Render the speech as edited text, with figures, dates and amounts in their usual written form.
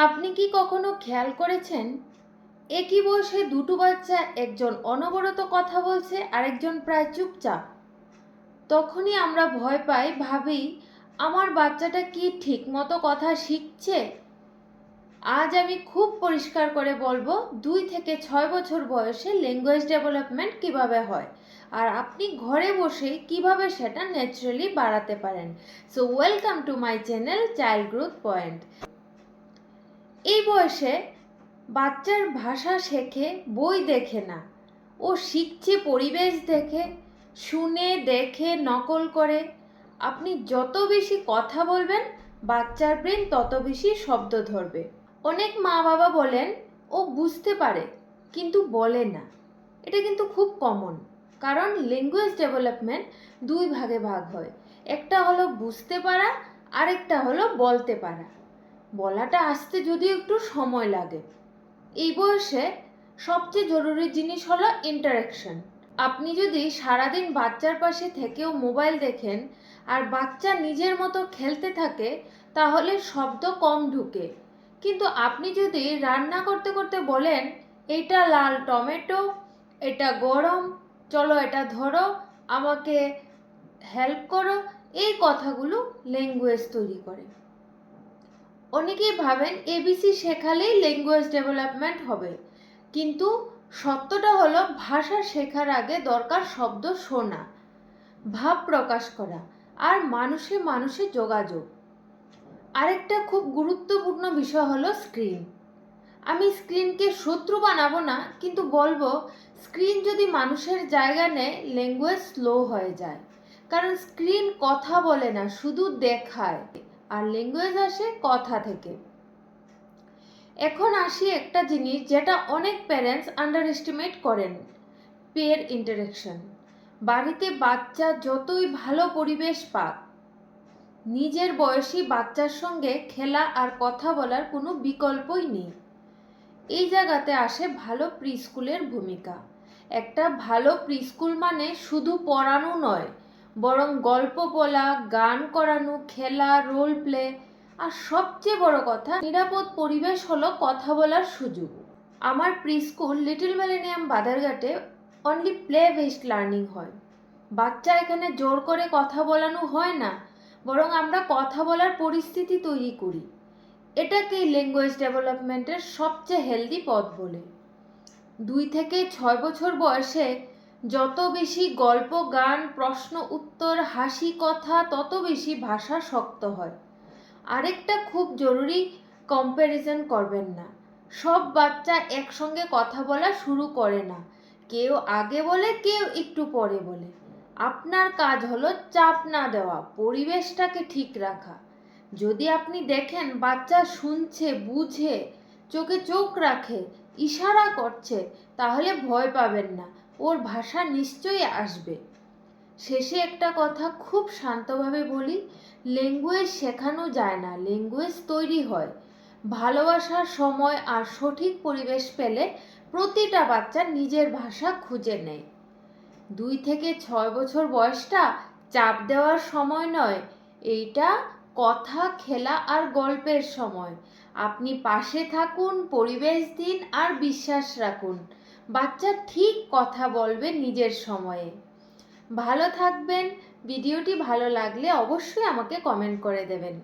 আপনি কি কখনো খেয়াল করেছেন একই বয়সে দুটো বাচ্চা, একজন অনবরত কথা বলছে আরেকজন প্রায় চুপচাপ? তখনই আমরা ভয় পাই, ভাবি আমার বাচ্চাটা কি ঠিক মতো কথা শিখছে? আজ আমি খুব পরিষ্কার করে বলবো 2 থেকে 6 বছর বয়সে ল্যাঙ্গুয়েজ ডেভেলপমেন্ট কিভাবে হয় আর আপনি ঘরে বসে কিভাবে সেটা ন্যাচারালি বাড়াতে পারেন। So welcome to my channel child growth point. এই বয়সে বাচ্চার ভাষা শেখে বই দেখে না, ও শিখছে পরিবেশ দেখে, শুনে দেখে নকল করে। আপনি যত বেশি কথা বলবেন বাচ্চার ব্রেন তত বেশি শব্দ ধরবে। অনেক মা বাবা বলেন ও বুঝতে পারে কিন্তু বলে না। এটা কিন্তু খুব কমন, কারণ ল্যাঙ্গুয়েজ ডেভেলপমেন্ট দুই ভাগে ভাগ হয়। একটা হলো বুঝতে পারা, আরেকটা হলো বলতে পারা। বলাটা আসতে যদিও একটু সময় লাগে। এই বয়সে সবচেয়ে জরুরি জিনিস হলো ইন্টারাকশন। আপনি যদি সারাদিন বাচ্চার পাশে থেকেও মোবাইল দেখেন আর বাচ্চা নিজের মতো খেলতে থাকে, তাহলে শব্দ কম ঢুকে। কিন্তু আপনি যদি রান্না করতে করতে বলেন, এটা লাল টমেটো, এটা গরম, চলো এটা ধরো, আমাকে হেল্প করো, এই কথাগুলো ল্যাঙ্গুয়েজ তৈরি করে। অনেকেই ভাবেন এবিসি শেখালেই ল্যাঙ্গুয়েজ ডেভেলপমেন্ট হবে, কিন্তু সত্যটা হলো ভাষা শেখার আগে দরকার শব্দ শোনা, ভাব প্রকাশ করা আর মানুষে মানুষে যোগাযোগ। আরেকটা খুব গুরুত্বপূর্ণ বিষয় হলো স্ক্রিন। আমি স্ক্রিনকে শত্রু বানাবো না, কিন্তু বলবো স্ক্রিন যদি মানুষের জায়গা নেয় ল্যাঙ্গুয়েজ স্লো হয়ে যায়। কারণ স্ক্রিন কথা বলে না, শুধু দেখায়, আর ল্যাঙ্গুয়েজ আসে কথা থেকে। এখন আসি একটা জিনিস যেটা অনেক প্যারেন্টস আন্ডার এস্টিমেট করেন, পেয়ার ইন্টারাকশন। বাড়িতে বাচ্চা যতই ভালো পরিবেশ পাক, নিজের বয়সী বাচ্চার সঙ্গে খেলা আর কথা বলার কোনো বিকল্পই নেই। এই জায়গাতে আসে ভালো প্রি স্কুলের ভূমিকা। একটা ভালো প্রি স্কুল মানে শুধু পড়ানো নয়, বরং গল্প বলা, গান করানো, খেলা, রোল প্লে, আর সবচেয়ে বড় কথা নিরাপদ পরিবেশ হলো কথা বলার সুযোগ। আমার প্রি স্কুল লিটল মিলেনিয়াম বাদারঘাটে অনলি প্লে বেসড লার্নিং হয়। বাচ্চা এখানে জোর করে কথা বলানো হয় না, বরং আমরা কথা বলার পরিস্থিতি তৈরি করি। এটাকেই ল্যাঙ্গুয়েজ ডেভেলপমেন্টের সবচেয়ে হেলদি পথ বলে। 2 থেকে 6 বছর বয়সে যত বেশি গল্প, গান, প্রশ্ন উত্তর, হাসি, কথা, তত বেশি ভাষা শক্ত হয়। আরেকটা খুব জরুরি, কম্প্যারিজন করবেন না। সব বাচ্চা একসঙ্গে কথা বলা শুরু করে না, কেউ আগে বলে, কেউ একটু পরে বলে। আপনার কাজ হলো চাপ না দেওয়া, পরিবেশটাকে ঠিক রাখা। যদি আপনি দেখেন বাচ্চা শুনছে, বুঝে, চোখে চোখ রাখে, ইশারা করছে, তাহলে ভয় পাবেন না, ওর ভাষা নিশ্চয়ই আসবে। শেষে একটা কথা খুব শান্তভাবে বলি, ল্যাঙ্গুয়েজ শেখানো যায় না, ল্যাঙ্গুয়েজ তৈরি হয়। ভালোবাসার সময় আর সঠিক পরিবেশ পেলে প্রতিটা বাচ্চা নিজের ভাষা খুঁজে নেয়। 2 থেকে 6 বছর বয়সটা চাপ দেওয়ার সময় নয়, এইটা কথা, খেলা আর গল্পের সময়। আপনি পাশে থাকুন, পরিবেশ দিন আর বিশ্বাস রাখুন, বাচ্চা ঠিক কথা বলবে নিজের সময়ে। ভালো থাকবেন। ভিডিওটি ভালো লাগলে অবশ্যই আমাকে কমেন্ট করে দেবেন।